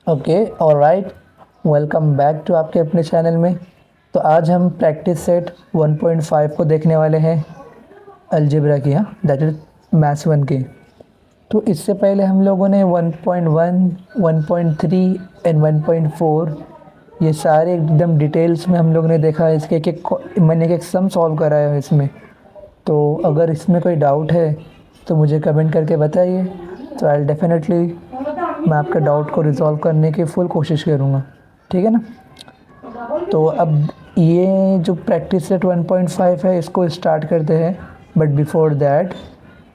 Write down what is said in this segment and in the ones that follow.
Okay alright, welcome back to आपके अपने channel में। तो आज हम प्रैक्टिस सेट 1.5 को देखने वाले हैं, अलजेब्रा की, हाँ दैट इज मैथ्स 1 की। तो इससे पहले हम लोगों ने 1.1, 1.3 एंड 1.4 ये सारे एकदम डिटेल्स में हम लोग ने देखा है। इसके मैंने एक सम सॉल्व कराया है इसमें। तो अगर इसमें कोई डाउट है तो मुझे कमेंट करके बताइए, तो आई डेफिनेटली मैं आपका डाउट को रिज़ॉल्व करने की फुल कोशिश करूँगा, ठीक है ना। तो अब ये जो प्रैक्टिस सेट 1.5 है इसको स्टार्ट करते हैं। बट बिफोर दैट,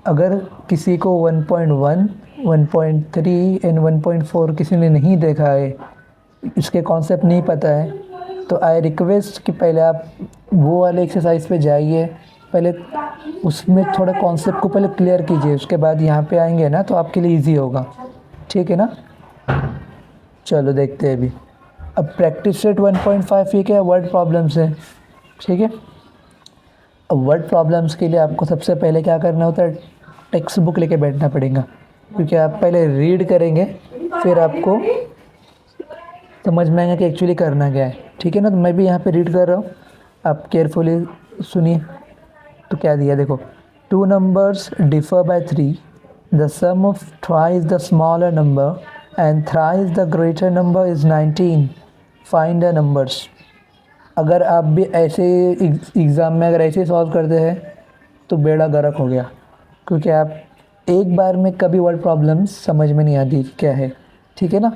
अगर किसी को 1.1, 1.3 एंड 1.4 किसी ने नहीं देखा है, इसके कॉन्सेप्ट नहीं पता है, तो आई रिक्वेस्ट कि पहले आप वो वाले एक्सरसाइज पे जाइए, पहले उसमें थोड़ा कॉन्सेप्ट को पहले क्लियर कीजिए, उसके बाद यहाँ पे आएंगे ना तो आपके लिए इजी होगा, ठीक है ना। चलो देखते हैं अभी। अब प्रैक्टिस सेट 1.5 ये क्या है, वर्ड प्रॉब्लम्स है, ठीक है। अब वर्ड प्रॉब्लम्स के लिए आपको सबसे पहले क्या करना होता है, टेक्स्ट बुक लेके बैठना पड़ेगा, क्योंकि आप पहले रीड करेंगे फिर आपको समझ में आएगा कि एक्चुअली करना क्या है, ठीक है ना। तो मैं भी यहाँ पे रीड कर रहा हूँ, आप केयरफुली सुनिए। तो क्या दिया देखो, 2 numbers differ by 3, the sum of twice the smaller number and thrice the greater number is 19, find the numbers। अगर आप भी ऐसे एग्ज़ाम में अगर ऐसे सॉल्व करते हैं तो बेड़ा गर्क हो गया, क्योंकि आप एक बार में कभी वर्ड प्रॉब्लम्स समझ में नहीं आती क्या है, ठीक है ना।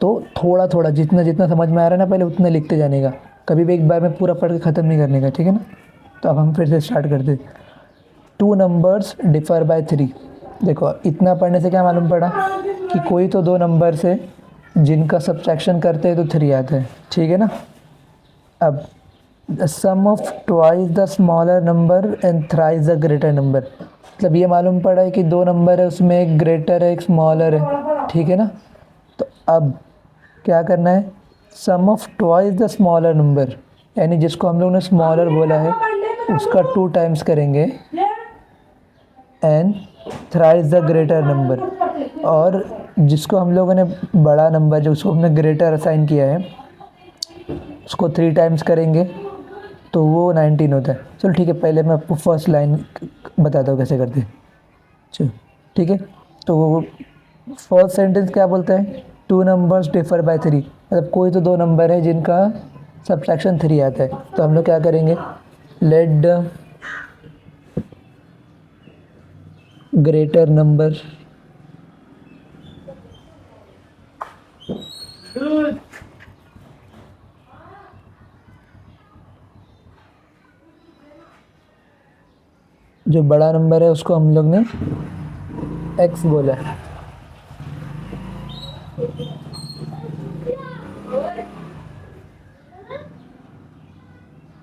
तो थोड़ा थोड़ा जितना जितना समझ में आ रहा है ना, पहले उतना लिखते जाने का, कभी भी एक बार में पूरा पढ़ के ख़त्म नहीं करने का, ठीक है ना। तो अब हम फिर से स्टार्ट करते। 2 numbers differ by 3। देखो इतना पढ़ने से क्या मालूम पड़ा कि कोई तो 2 नंबर से जिनका सब्ट्रैक्शन करते हैं तो 3 आता है, ठीक है ना। अब the sum of twice the smaller number and thrice the greater number, मतलब ये मालूम पड़ा है कि 2 नंबर है, उसमें एक ग्रेटर है एक स्मॉलर है, ठीक है ना। तो अब क्या करना है, sum of twice the smaller number, यानी जिसको हम लोग ने स्मॉलर बोला है उसका 2 टाइम्स करेंगे, and thrice the greater number, और जिसको हम लोगों ने बड़ा नंबर जो उसको हमने ग्रेटर असाइन किया है उसको 3 टाइम्स करेंगे तो वो 19 होता है। चलो ठीक है, पहले मैं आपको फर्स्ट लाइन बताता हूँ कैसे करते हैं। चलो ठीक है, तो फर्स्ट सेंटेंस क्या बोलता है, 2 numbers डिफर बाय 3, मतलब कोई तो 2 नंबर है जिनका सब्ट्रैक्शन 3 आता है। तो हम लोग क्या करेंगे, लेट द ग्रेटर नंबर जो बड़ा नंबर है उसको हम लोग ने x बोला है,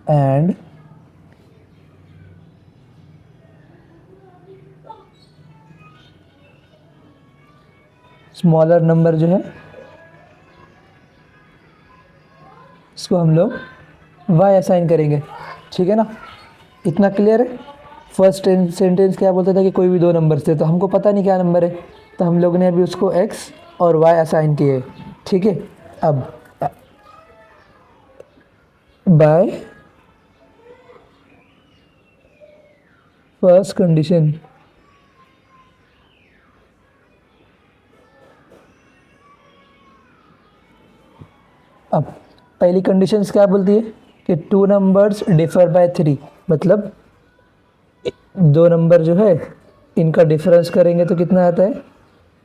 एंड स्मॉलर नंबर जो है इसको हम लोग y असाइन करेंगे, ठीक है ना। इतना क्लियर है। फर्स्ट सेंटेंस क्या बोलता था कि कोई भी 2 नंबर थे, तो हमको पता नहीं क्या नंबर है, तो हम लोग ने अभी उसको x और y असाइन किए, ठीक है। अब बाय फर्स्ट कंडीशन, अब पहली कंडीशन क्या बोलती है कि 2 numbers डिफर बाय 3, मतलब 2 नंबर जो है इनका डिफरेंस करेंगे तो कितना आता है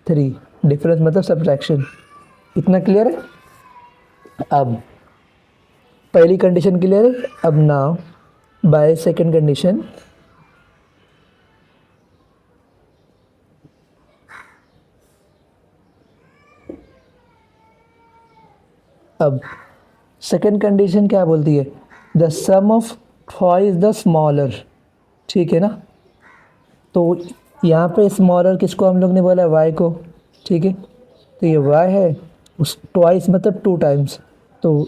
3, डिफरेंस मतलब सब्ट्रैक्शन। इतना क्लियर है। अब पहली कंडीशन क्लियर है। अब नाउ बाय सेकंड कंडीशन, अब सेकंड कंडीशन क्या बोलती है, the sum of twice the smaller, ठीक है ना। तो यहाँ पे स्मॉलर किसको हम लोग ने बोला, y को, ठीक है। तो ये y है, उस ट्वाइस मतलब 2 टाइम्स, तो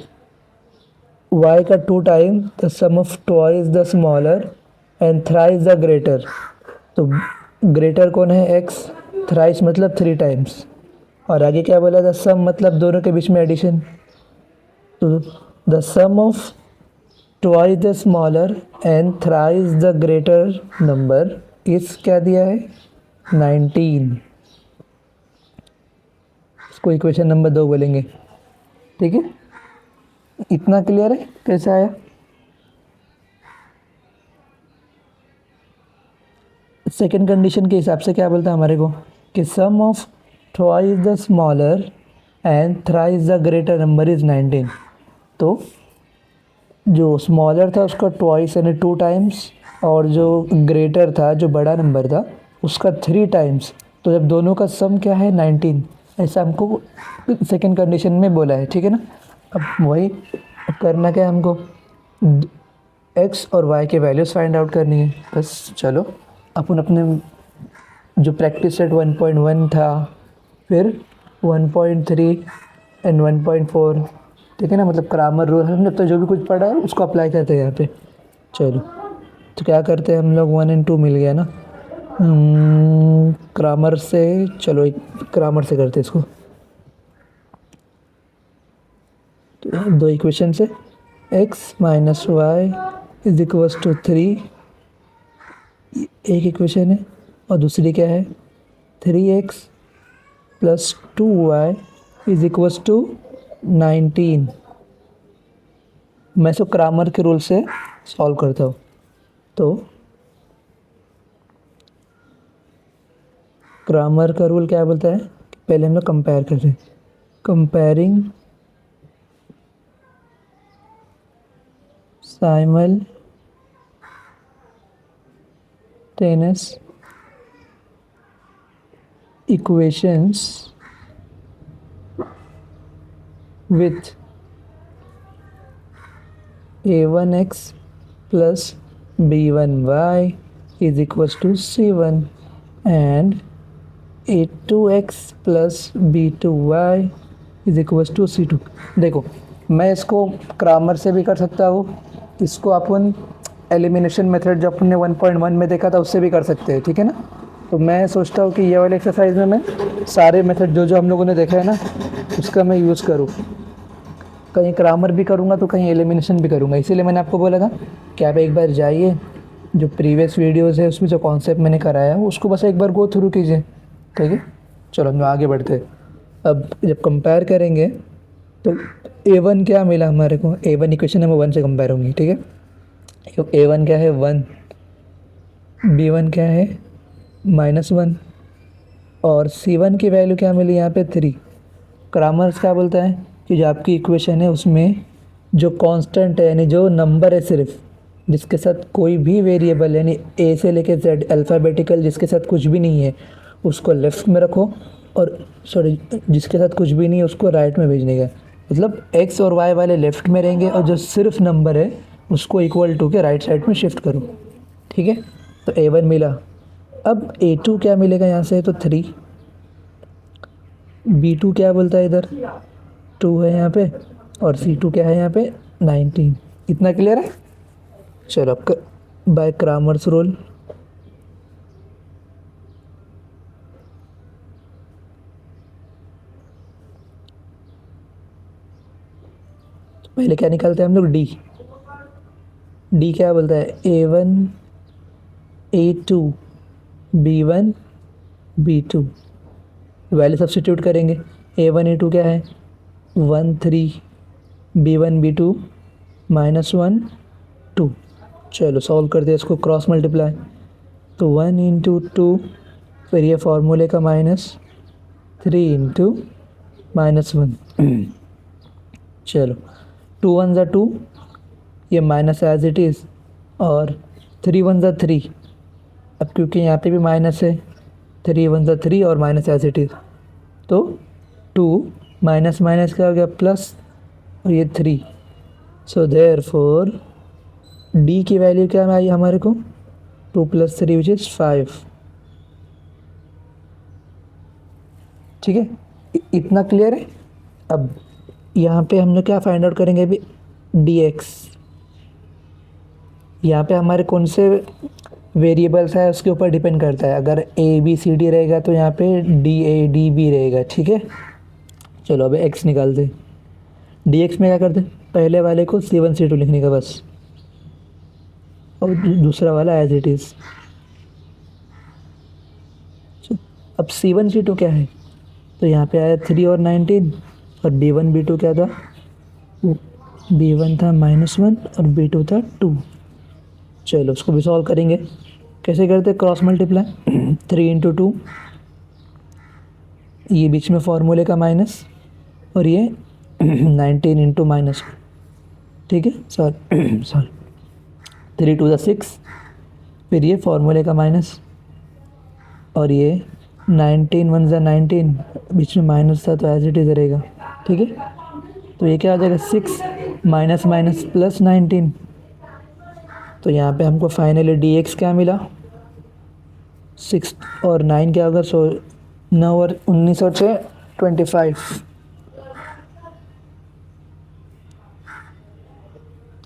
y का 2 time the sum of twice the smaller and thrice the greater. तो ग्रेटर कौन है, x, थ्राइस मतलब 3 टाइम्स, और आगे क्या बोला, द सम मतलब दोनों के बीच में एडिशन। तो the sum of twice the smaller and thrice the greater number इस क्या दिया है 19। इसको इक्वेशन नंबर 2 बोलेंगे। ठीक है, इतना क्लियर है कैसे आया। सेकेंड कंडीशन के हिसाब से क्या बोलता है हमारे को कि sum of twice the smaller and thrice the greater number is 19। तो जो स्मॉलर था उसका ट्वाइस यानी 2 टाइम्स, और जो ग्रेटर था जो बड़ा नंबर था उसका 3 टाइम्स। तो जब दोनों का सम क्या है 19, ऐसा हमको सेकेंड कंडीशन में बोला है। ठीक है ना। अब वही करना क्या है हमको, एक्स और वाई के वैल्यूज़ फाइंड आउट करनी है। बस चलो अपन अपने जो प्रैक्टिस सेट 1.1 था, फिर 1.3 एंड 1.4, ठीक है ना, मतलब क्रामर रूल हमने तो जो भी कुछ पढ़ा है उसको अप्लाई करते हैं यहाँ पे। चलो तो क्या करते हैं हम लोग, 1 और 2 मिल गया ना। क्रामर से, चलो एक क्रामर से करते हैं इसको। तो 2 इक्वेशन से x minus y is equals to 3, एक इक्वेशन है, और दूसरी क्या है 3x plus 2y is equals to 19। मैं इसको क्रामर के रूल से सॉल्व करता हूँ। तो क्रामर का रूल क्या बोलता है कि पहले हम लोग कंपेयर कर रहे हैं, comparing simultaneous equations with a1x plus b1y is equals to c1 and a2x plus b2y is equals to c2। देखो मैं इसको क्रामर से भी कर सकता हूँ, इसको अपन एलिमिनेशन मेथड जो अपन ने 1.1 में देखा था उससे भी कर सकते हैं। ठीक है ना। तो मैं सोचता हूँ कि ये वाले एक्सरसाइज में मैं सारे मेथड जो जो हम लोगों ने देखा है ना उसका मैं यूज़ करूँ। कहीं क्रामर भी करूँगा तो कहीं एलिमिनेशन भी करूँगा। इसीलिए मैंने आपको बोला था कि आप एक बार जाइए, जो प्रीवियस वीडियोज़ है उसमें जो कॉन्सेप्ट मैंने कराया है उसको बस एक बार गो थ्रू कीजिए। ठीक है, चलो हम आगे बढ़ते हैं। अब जब कंपेयर करेंगे तो a1 क्या मिला हमारे को, a1 इक्वेशन नंबर 1 से कंपेयर होंगी। ठीक है, तो a1 क्या है 1, b1 क्या है -1, और c1 की वैल्यू क्या मिली यहाँ पे 3। क्रामर्स क्या बोलता है कि जो आपकी इक्वेशन है उसमें जो कांस्टेंट है यानी जो नंबर है सिर्फ जिसके साथ कोई भी वेरिएबल यानी ए से लेके जेड अल्फ़ाबेटिकल जिसके साथ कुछ भी नहीं है उसको लेफ़्ट में रखो, और सॉरी जिसके साथ कुछ भी नहीं है उसको राइट में भेजने का। मतलब एक्स और वाई वाले लेफ़्ट में रहेंगे और जो सिर्फ नंबर है उसको इक्वल टू के राइट साइड में शिफ्ट करो। ठीक है, तो a1 मिला। अब a2 क्या मिलेगा यहाँ से, तो 3, b2 क्या बोलता है इधर 2 है यहाँ पे, और c2 क्या है यहाँ पे 19। इतना क्लियर है। चलो अब बाय क्रामर्स रूल पहले क्या निकालते हैं हम लोग, डी क्या बोलता है a1 a2 b1 b2, value substitute करेंगे। a1 a2 क्या है 1 3, b1 b2 -1 2। चलो सॉल्व कर दिया, इसको क्रॉस मल्टीप्लाई, तो 1 इंटू 2, फिर ये फार्मूले का -3 इंटू -1। चलो 2 1 ज़ा 2, ये माइनस एज इट इज़, और 3 1 ज़ा 3, अब क्योंकि यहाँ पे भी माइनस है 3 1 ज़ा 3 और माइनस एज इट इज़, तो 2 माइनस माइनस क्या हो गया प्लस, और ये 3। सो देयरफॉर डी की वैल्यू क्या आई हमारे को 2 + 3 विच इज़ 5। ठीक है, इतना क्लियर है। अब यहाँ पे हम लोग क्या फाइंड आउट करेंगे अभी, डी एक्स। यहाँ पे हमारे कौन से वेरिएबल्स है उसके ऊपर डिपेंड करता है। अगर ए बी सी डी रहेगा तो यहाँ पे डी ए डी बी रहेगा, ठीक है। चलो अब एक्स निकाल दे। डी एक्स में क्या करते, पहले वाले को C1 C2 लिखने का बस, और दूसरा वाला एज इट इज़। अब C1 C2 क्या है, तो यहाँ पे आया 3 और 19, और B1 B2 क्या था, B1 था -1 और B2 था 2। चलो उसको भी सॉल्व करेंगे। कैसे करते, क्रॉस मल्टीप्लाई 3 इंटू 2, ये बीच में फॉर्मूले का माइनस, और ये 19 इंटू -1, ठीक है। सॉरी 3 2 6, फिर ये फॉर्मूले का माइनस, और ये 19 1 19, बीच में माइनस था तो एज इट इज़ रहेगा, ठीक है। तो ये क्या आ जाएगा, 6 माइनस माइनस प्लस 19। तो यहाँ पे हमको फाइनली डी एक्स क्या मिला, 6 और 9 क्या होगा, 9 और 19 और 6 25।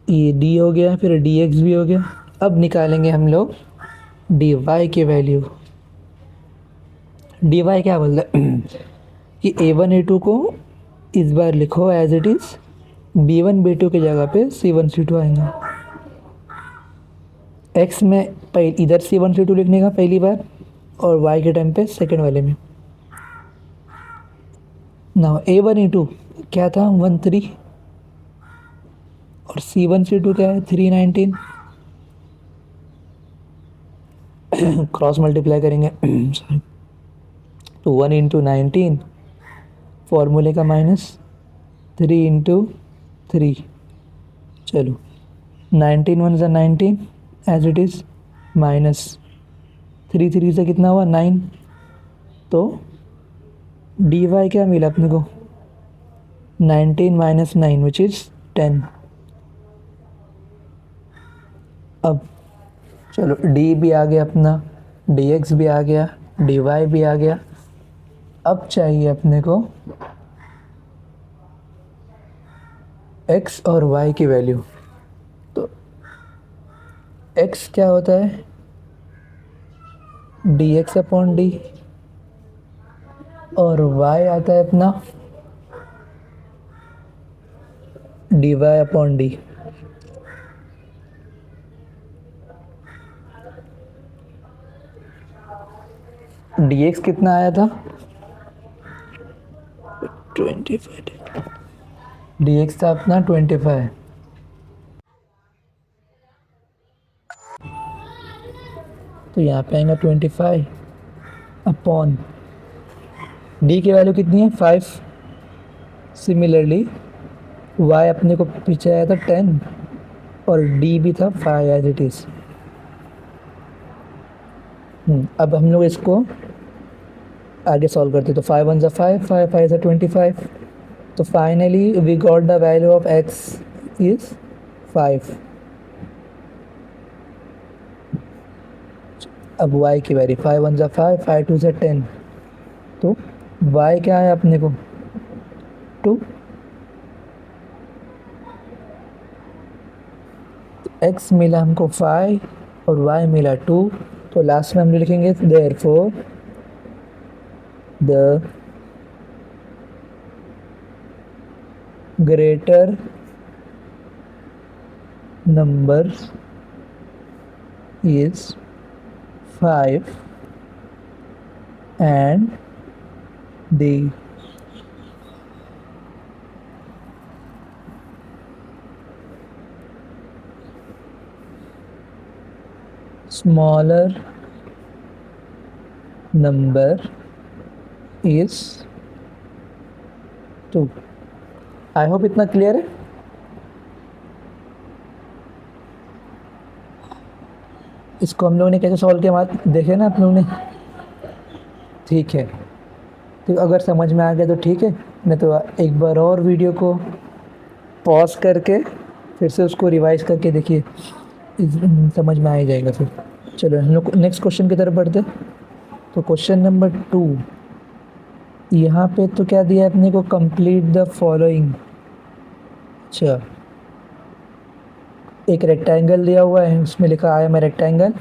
ये डी हो गया, फिर डी एक्स भी हो गया। अब निकालेंगे हम लोग डी वाई की वैल्यू। डी वाई क्या बोलता है कि A1 A2 को इस बार लिखो as it is, B1 B2 की जगह पे C1 C2 आएगा। एक्स में इधर C1 C2 लिखने का पहली बार, और वाई के टाइम पे सेकंड वाले में। ना A1 A2 क्या था 1 3, और C1 C2 क्या है 3 19। क्रॉस मल्टीप्लाई करेंगे सॉरी, तो 1 इंटू 19, फॉर्मूले का माइनस, 3 इंटू 3। चलो 19 1 19 एज इट इज़, माइनस 3 3 से कितना हुआ 9। तो डी वाई क्या मिला अपने को, 19 माइनस 9 विच इज़ 10। अब चलो डी भी आ गया अपना, डी एक्स भी आ गया, डी वाई भी आ गया। अब चाहिए अपने को एक्स और वाई की वैल्यू। तो एक्स क्या होता है, डी एक्स अपॉन डी, और वाई आता है अपना d y upon d. D x कितना आया था 25, डी एक्स था अपना 25, तो यहाँ पे आएगा 25 अपॉन डी की वैल्यू कितनी है 5। सिमिलरली वाई अपने को पीछे आया था 10, और डी भी था 5 एज इट इज़। अब हम लोग इसको आगे सॉल्व करते, तो 5 1 5, 5 5 25। तो finally we got the value of x is 5। अब y की वैल्यू 5 1 5, 5 2 10। तो y क्या है अपने को 2, x मिला हमको 5 और y मिला 2। तो लास्ट में हम लिखेंगे therefore the greater number is 5 and the smaller number is 2। I hope इतना क्लियर है। इसको हम लोगों ने कैसे सॉल्व किया बात देखे ना आप लोगों ने, ठीक है। तो अगर समझ में आ गया तो ठीक है, नहीं तो एक बार और वीडियो को पॉज करके फिर से उसको रिवाइज करके देखिए, समझ में आ ही जाएगा फिर। चलो हम लोग नेक्स्ट क्वेश्चन की तरफ बढ़ते। तो क्वेश्चन नंबर 2, यहाँ पे तो क्या दिया है अपने को, कंप्लीट द फॉलोइंग। अच्छा, एक रेक्टेंगल दिया हुआ है, उसमें लिखा आई एम ए रेक्टेंगल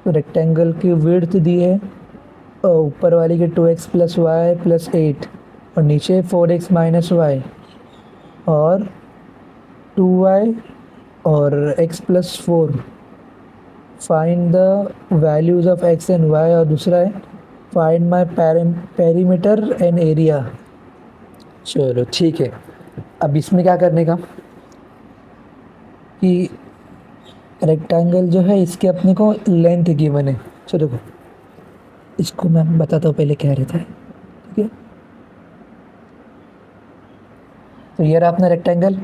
तो रेक्टेंगल की विड्थ दी है ऊपर वाली के 2x प्लस वाई प्लस 8 और नीचे 4x माइनस वाई और 2y और x plus 4। Find the values of x and y और दूसरा है find my perimeter and area. चलो ठीक है, अब इसमें क्या करने का कि रेक्टेंगल जो है इसके अपने को लेंथ गिवन है। चलो देखो, इसको मैं बताता हूँ पहले क्या रहता है, ठीक है। तो ये रहा अपना रेक्टेंगल।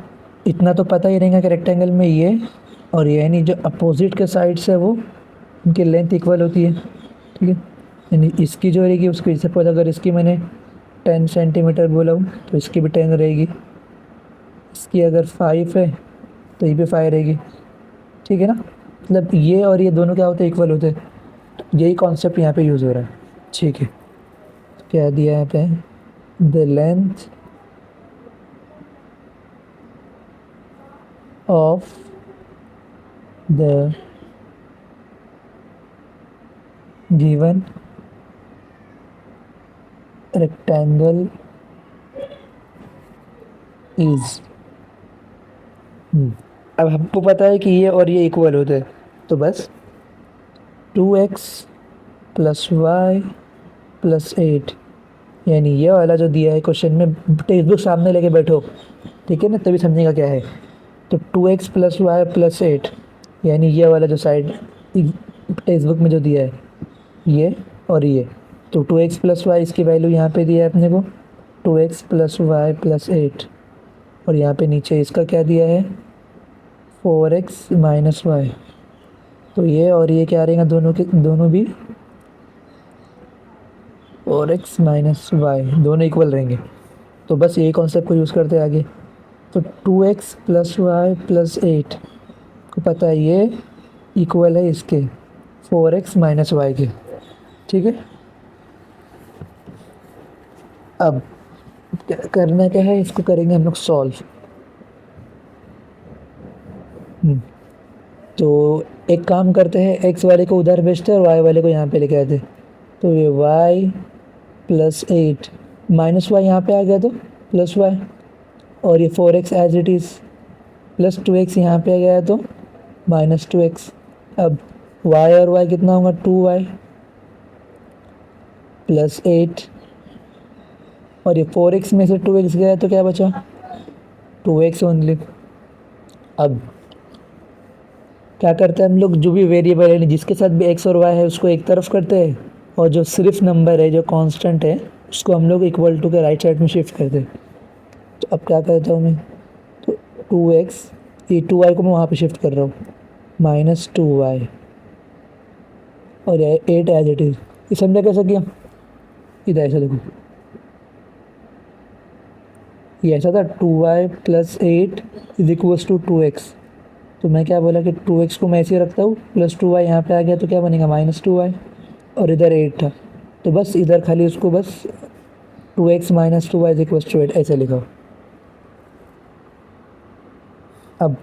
इतना तो पता ही रहेगा कि रेक्टेंगल में ये और ये यानी जो अपोजिट के साइड्स है वो उनकी लेंथ इक्वल होती है, ठीक है। यानी इसकी जो रहेगी उसकी, सपोज अगर इसकी मैंने 10 सेंटीमीटर बोला हूँ तो इसकी भी 10 रहेगी, इसकी अगर 5 है तो ये भी 5 रहेगी, ठीक है ना। मतलब ये और ये दोनों क्या होते हैं, इक्वल होते हैं। तो यही कॉन्सेप्ट यहाँ पे यूज़ हो रहा है, ठीक है। तो क्या दिया यहाँ पे, the length of the given rectangle is. अब हमको पता है कि ये और ये इक्वल होते हैं, तो बस 2x प्लस वाई प्लस 8, यानी ये वाला जो दिया है क्वेश्चन में, टेक्स्ट बुक सामने लेके बैठो, ठीक है ना, तभी समझेगा क्या है। तो 2x प्लस वाई प्लस 8, यानी ये वाला जो साइड टेक्स्ट बुक में जो दिया है ये और ये, तो 2x प्लस वाई इसकी वैल्यू यहाँ पे दिया है अपने को 2x प्लस वाई प्लस 8 और यहाँ पे नीचे इसका क्या दिया है 4x माइनस वाई। तो ये और ये क्या रहेगा, दोनों के दोनों भी 4x माइनस वाई, दोनों इक्वल रहेंगे। तो बस यही कॉन्सेप्ट को यूज़ करते हैं आगे। तो 2x प्लस वाई प्लस 8 को पता है ये इक्वल है इसके 4x माइनस वाई के, ठीक है। अब करना क्या है, इसको करेंगे हम लोग सॉल्व। तो एक काम करते हैं, x वाले को उधर भेजते हैं और y वाले को यहाँ पे लेके आते। तो ये y प्लस 8 माइनस वाई यहाँ पे आ गया तो प्लस वाई, और ये 4x as it is plus 2x यहाँ पे आ गया तो माइनस 2x। अब y और y कितना होगा 2y प्लस 8 और ये 4x में से 2x गया तो क्या बचा 2x ओनली। अब क्या करते हैं हम लोग, जो भी वेरिएबल है जिसके साथ भी x और y है उसको एक तरफ करते हैं और जो सिर्फ नंबर है जो कांस्टेंट है उसको हम लोग इक्वल टू के राइट साइड में शिफ्ट करते हैं। तो अब क्या करता हूँ मैं, तो 2x, ये 2y को मैं वहाँ पे शिफ्ट कर रहा हूँ माइनस 2y और ये 8 एज इट इज़। ये समझा कैसे किया, इधर ऐसा देखो, ये ऐसा था 2y plus 8 is equals to 2x। तो मैं क्या बोला कि 2x को मैं ऐसे ही रखता हूँ प्लस 2y यहाँ पे आ गया तो क्या बनेगा माइनस 2y और इधर 8 था तो बस इधर खाली उसको बस 2x minus 2y is equals to 8 ऐसे लिखा। अब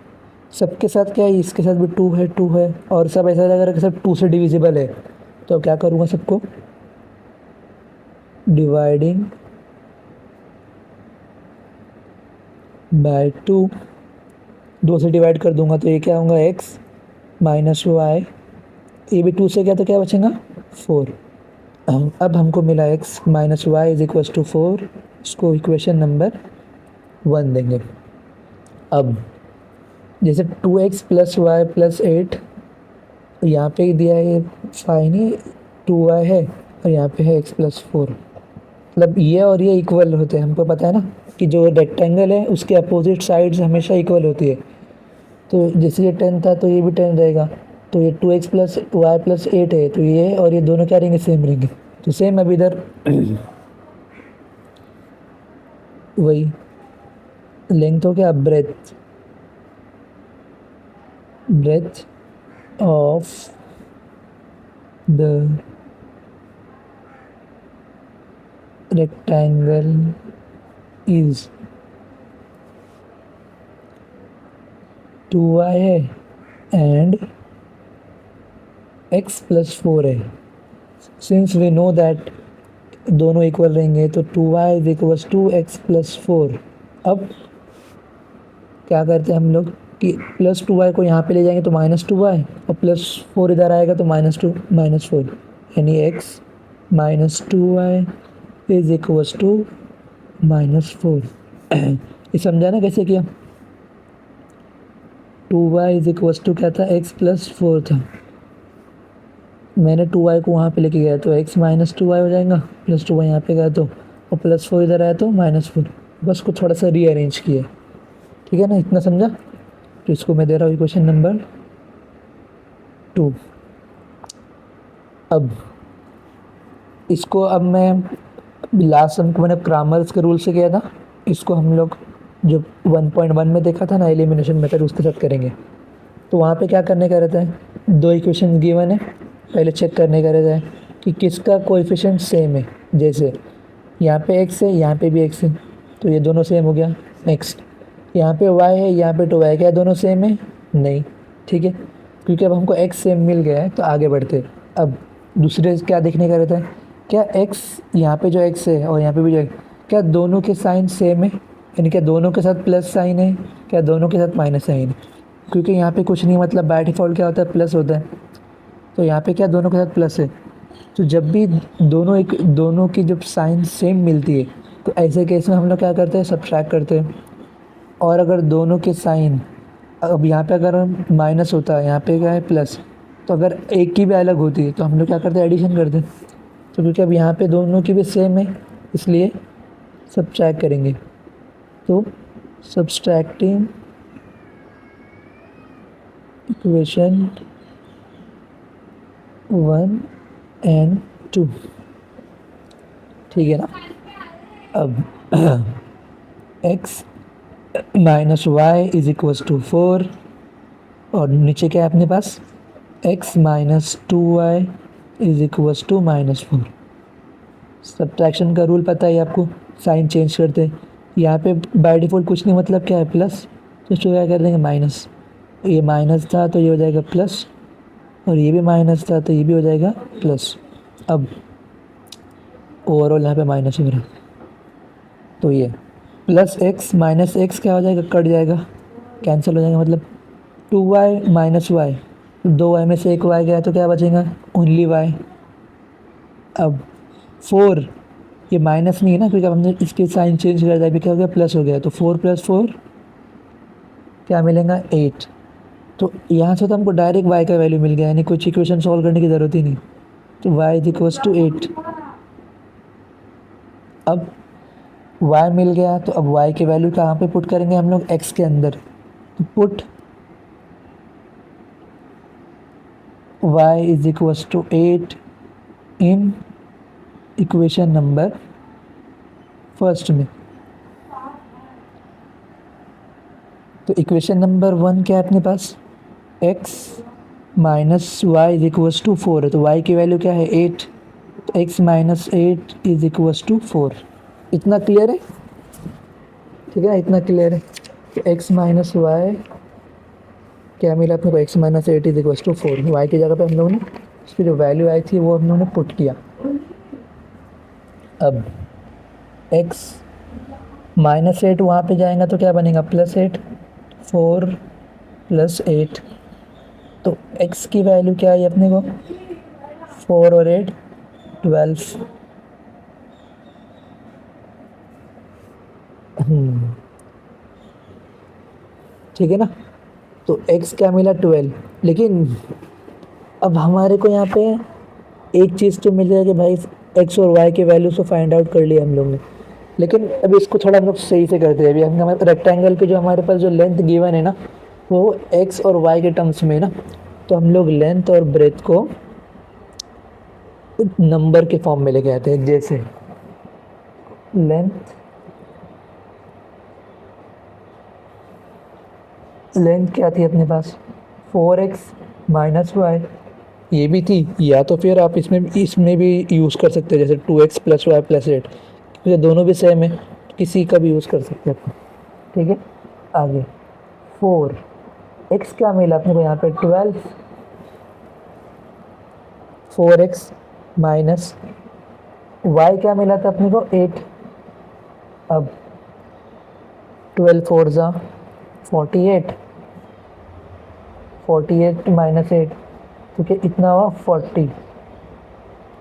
सबके साथ क्या है, इसके साथ भी 2 है और सब ऐसा लग रहा है कि सब 2 से डिविजिबल है। तो क्या करूँगा, सबको डिवाइडिंग बाय 2 से डिवाइड कर दूंगा तो ये क्या होगा x माइनस वाई, ये भी 2 से क्या तो क्या बचेगा 4। अब हमको मिला x minus y is equals to 4, इसको इक्वेशन नंबर 1 देंगे। अब जैसे 2x प्लस वाई प्लस 8 यहाँ पे दिया है फाइन ही 2y है और यहाँ पे है x प्लस 4, मतलब ये और ये इक्वल होते हैं। हमको पता है ना कि जो रेक्टेंगल है उसके अपोजिट साइड्स हमेशा इक्वल होती है। तो जैसे ये 10 था तो ये भी 10 रहेगा, तो ये 2x प्लस वाई प्लस 8 है तो ये और ये दोनों क्या रहेंगे सेम रहेंगे। तो सेम अब इधर वही लेंथ हो गया, breadth of the rectangle is 2y है and x प्लस 4 है। सिंस वी नो दैट दोनों इक्वल रहेंगे तो 2y is equals to x plus 4। अब क्या करते हैं हम लोग कि प्लस 2y को यहाँ पे ले जाएंगे तो -2y, और प्लस 4 इधर आएगा तो -2 -4, यानी x -2y is equals to -4। ये समझा ना कैसे किया? 2y इज इक्वल्स टू क्या था? x प्लस 4 था। मैंने 2y को वहाँ पे लेके गया तो x -2y हो जाएगा, प्लस 2y यहाँ पे गया तो, और प्लस 4 इधर आया तो -4। बस को थोड़ा सा रीअरेंज किया, ठीक है ना? इतना समझा? तो इसको मैं दे रहा हूँ इक्वेशन नंबर 2। अब इसको अब मैं लास्ट सम को मैंने क्रामर्स के रूल से किया था, इसको हम लोग जो 1.1 में देखा था ना एलिमिनेशन मेथड, उसके साथ करेंगे। तो वहाँ पे क्या करने का रहता है, दो इक्वेशन गिवन है, पहले चेक करने का रहता है कि किसका कोएफिशिएंट सेम है। जैसे यहाँ पे x है, यहाँ पे भी x है, तो ये दोनों सेम हो गया। नेक्स्ट यहाँ पे y है, यहाँ पे 2y, क्या दोनों सेम है? नहीं, ठीक है, क्योंकि अब हमको x सेम मिल गया है तो आगे बढ़ते हैं। अब दूसरे क्या देखने का रहता है, क्या x यहाँ पे जो x है और यहाँ पे भी जो क्या दोनों के साइन सेम है, यानी क्या दोनों के साथ प्लस साइन है, क्या दोनों के साथ माइनस साइन है? क्योंकि यहाँ पे कुछ नहीं, मतलब बाय डिफ़ॉल्ट क्या होता है, प्लस होता है। तो यहाँ पे क्या दोनों के साथ प्लस है, तो जब भी दोनों की जब साइन सेम मिलती है तो ऐसे केस में हम लोग क्या करते हैं, सब्ट्रैक्ट करते हैं। और अगर दोनों के साइन, अब यहाँ पे अगर माइनस होता है, यहाँ पे क्या है प्लस, तो अगर एक की भी अलग होती है तो हम लोग क्या करते हैं, एडिशन करते हैं। तो क्योंकि अब यहाँ पे दोनों की भी सेम है इसलिए सब्ट्रैक्ट करेंगे। तो सब्ट्रैक्टिंग इक्वेशन 1 एंड 2, ठीक है ना? अब x -y is equals to 4, और नीचे क्या है अपने पास, x -2y is equals to -4। Subtraction का रूल पता है आपको, साइन चेंज करते हैं। यहाँ पे बाय डिफ़ॉल्ट कुछ नहीं, मतलब क्या है प्लस, तो इसको क्या कर देंगे माइनस। ये माइनस था तो ये हो जाएगा प्लस, और ये भी माइनस था तो ये भी हो जाएगा प्लस। अब ओवरऑल यहाँ पे माइनस हो रहा है, तो ये प्लस x माइनस x क्या हो जाएगा, कट जाएगा, कैंसिल हो जाएगा, मतलब 2y माइनस वाई, 2y में से एक y गया तो क्या बचेगा, ओनली y। अब 4, ये माइनस नहीं है ना, क्योंकि अब हमने इसके साइन चेंज कर दिया, अभी क्या हो गया, प्लस हो गया, तो 4 + 4 क्या मिलेगा, 8। तो यहाँ से तो हमको डायरेक्ट y का वैल्यू मिल गया, यानी कुछ इक्वेशन सॉल्व करने की ज़रूरत ही नहीं। तो y इज इक्वल्स टू 8। अब y मिल गया तो अब y की वैल्यू कहाँ पे पुट करेंगे हम लोग, x के अंदर। तो put y is equals to 8 in equation number first में। तो इक्वेशन नंबर 1 क्या है अपने पास, x -y is equals to 4 है, तो y की वैल्यू क्या है, 8, तो x -8 इज इक्वल्स टू 4। इतना क्लियर है? ठीक है, इतना क्लियर है। तो x -y क्या मिला अपने को, x -8 is equals to 4। y की जगह पे हम लोगों ने उसकी जो वैल्यू आई थी वो हम लोगों ने पुट किया। अब x -8 वहाँ पे जाएगा तो क्या बनेगा, +8, 4 + 8, तो x की वैल्यू क्या है अपने को, 4 और 8 12। ठीक है ना? तो x क्या मिला, 12। लेकिन अब हमारे को यहाँ पे एक चीज़ तो मिल जाएगी भाई, x और y के वैल्यूज तो फाइंड आउट कर लिया हम लोग ने, लेकिन अभी इसको थोड़ा हम लोग सही से करते हैं। अभी हम हमारे रेक्टेंगल के जो हमारे पास जो लेंथ गिवन है ना, वो x और y के टर्म्स में ना, तो हम लोग लेंथ और ब्रेथ को नंबर के फॉर्म में लेके आते हैं। जैसे लेंथ क्या थी अपने पास, 4x - y, ये भी थी, या तो फिर आप इसमें भी यूज़ कर सकते हैं, जैसे 2x + y + 8, क्योंकि दोनों भी सेम है, किसी का भी यूज़ कर सकते हैं अपन। ठीक है, आगे 4x क्या मिला अपने को यहाँ पे, 12, 4x माइनस y क्या मिला था अपने को 8। अब 12 4 जा 48, 48 माइनस 8 तो क्या इतना हुआ 40।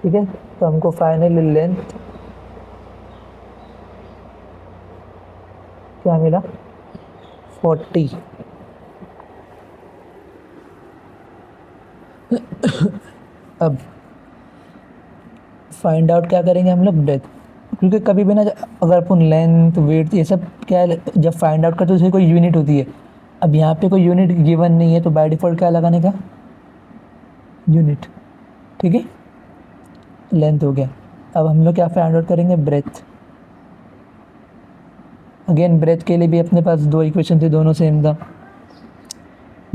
ठीक है, तो हमको फाइनली लेंथ क्या मिला 40। अब फाइंड आउट क्या करेंगे हम लोग ब्रेथ, क्योंकि कभी भी ना अगर अपन लेंथ वेट ये सब क्या है जब फाइंड आउट करते हैं तो उसकी कोई यूनिट होती है। अब यहाँ पे कोई यूनिट गिवन नहीं है तो बाय डिफ़ॉल्ट क्या लगाने का यूनिट। ठीक है, लेंथ हो गया। अब हम लोग क्या फाइंड आउट करेंगे ब्रेथ। अगेन ब्रेथ के लिए भी अपने पास दो इक्वेशन थे, दोनों सेम था।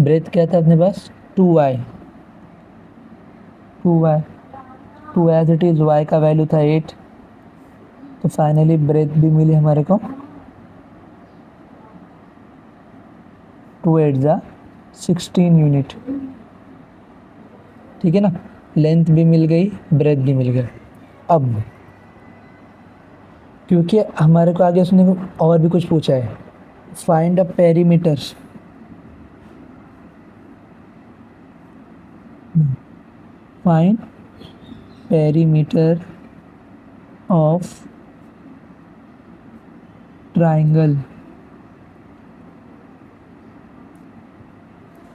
ब्रेथ क्या था अपने पास 2y 2y 2 as it is, y का वैल्यू था 8। तो फाइनली ब्रेथ भी मिली हमारे को 2 8 जा 16 यूनिट। ठीक है ना, लेंथ भी मिल गई, ब्रेथ भी मिल गया। अब क्योंकि हमारे को आगे उसने और भी कुछ पूछा है, find a perimeter. Find perimeter of triangle.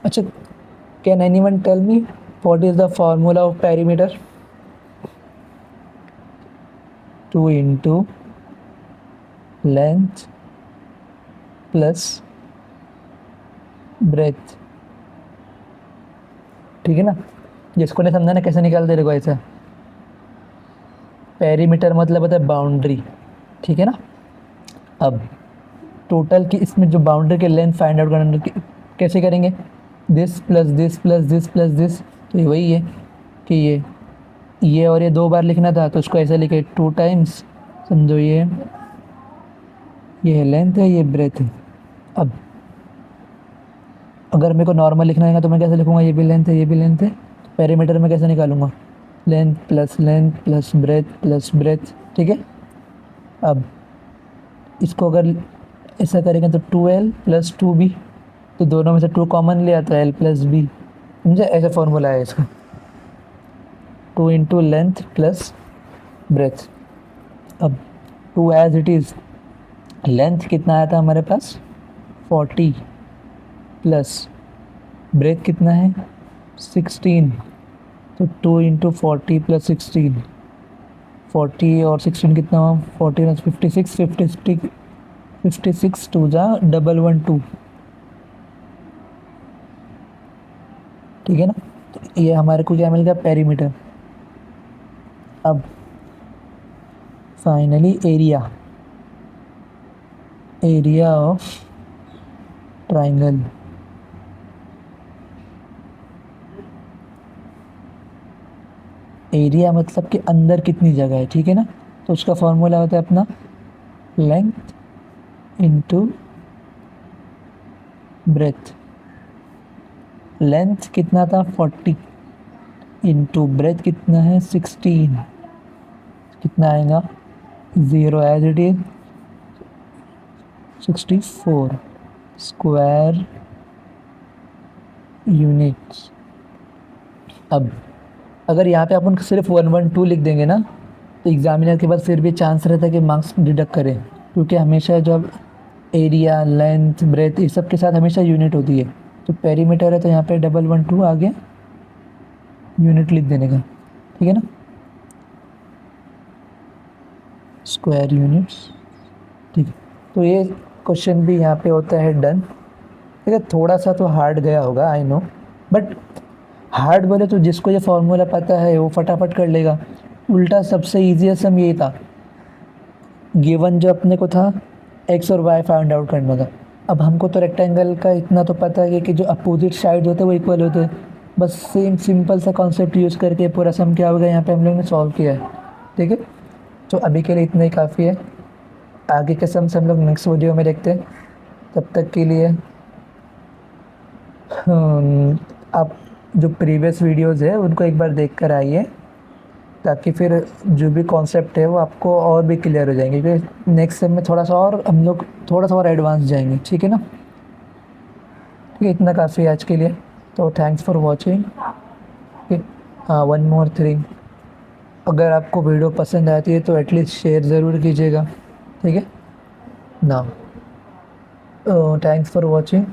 अच्छा, can anyone tell me what is the formula of perimeter? 2 into length plus breadth. ठीक है ना, जिसको नहीं समझा ना कैसे निकालते देखो ऐसा। पेरीमीटर मतलब होता है बाउंड्री। ठीक है ना, अब टोटल की इसमें जो बाउंड्री के लेंथ फाइंड आउट करना कैसे करेंगे, this plus this plus this plus this. तो ये वही है कि ये और ये दो बार लिखना था तो उसको ऐसे लिखे 2 टाइम्स। समझो ये है लेंथ है, ये ब्रेथ है। अब अगर मेरे को नॉर्मल लिखना है तो मैं कैसे लिखूँगा, ये भी लेंथ है ये भी लेंथ है। पेरीमीटर में कैसे निकालूंगा, length plus breath plus breadth. ठीक है, अब इसको अगर ऐसा करेंगे तो 2l प्लस 2b, तो दोनों में से 2 कॉमन ले आता है l प्लस बी। समझे, ऐसा फॉर्मूला है इसका, 2 इंटू लेंथ प्लस ब्रेथ। अब 2 एज इट इज़, लेंथ कितना आया था हमारे पास 40 प्लस ब्रेथ कितना है 16। तो 2 इंटू 40 प्लस 16, 40 और 16 कितना हुआ 40 प्लस 56, 56 टू जा 112। ठीक है ना, तो ये हमारे को क्या मिल गया पेरीमीटर। अब finally area of triangle. Area मतलब कि अंदर कितनी जगह है। ठीक है ना, तो उसका फॉर्मूला होता है अपना लेंथ इंटू ब्रेथ। लेंथ कितना था 40 इंटू ब्रेथ कितना है 16, कितना आएगा 0 as it is 64 square units. अब अगर यहाँ पे अपन सिर्फ 112 लिख देंगे ना तो एग्जामिनर के पास फिर भी चांस रहता है कि मार्क्स डिडक्ट करें, क्योंकि हमेशा जब एरिया लेंथ ब्रेथ इस सब के साथ हमेशा यूनिट होती है। तो पेरीमीटर है तो यहाँ पे 112 आ गया, यूनिट लिख देने का। ठीक है ना, स्क्वायर यूनिट्स। ठीक है, तो ये क्वेश्चन भी यहाँ पे होता है डन। ठीक है, थोड़ा सा तो हार्ड गया होगा आई नो, बट हार्ड बोले तो जिसको ये फॉर्मूला पता है वो फटाफट कर लेगा। उल्टा सबसे ईजीएस्ट सम ये था, गिवन जो अपने को था एक्स और वाई फाइंड आउट करना था। अब हमको तो रेक्टेंगल का इतना तो पता है कि जो अपोजिट साइड होते हैं वो इक्वल होते हैं। बस सेम सिंपल सा कॉन्सेप्ट यूज़ करके पूरा सम क्या होगा यहाँ पे हम लोग ने सॉल्व किया है। ठीक है, तो अभी के लिए इतना ही काफ़ी है। आगे के सम्स हम लोग नेक्स्ट वीडियो में देखते हैं। तब तक के लिए आप जो प्रीवियस वीडियोज़ है उनको एक बार देख कर आइए, ताकि फिर जो भी कॉन्सेप्ट है वो आपको और भी क्लियर हो जाएंगे, क्योंकि नेक्स्ट सेम में थोड़ा सा और हम लोग थोड़ा सा और एडवांस जाएंगे, ठीक है ना। ठीक है, इतना काफ़ी है आज के लिए। तो थैंक्स फॉर वॉचिंग। हाँ, वन मोर थिंग, अगर आपको वीडियो पसंद आती है तो एटलीस्ट शेयर ज़रूर कीजिएगा, ठीक है ना। Thanks for watching.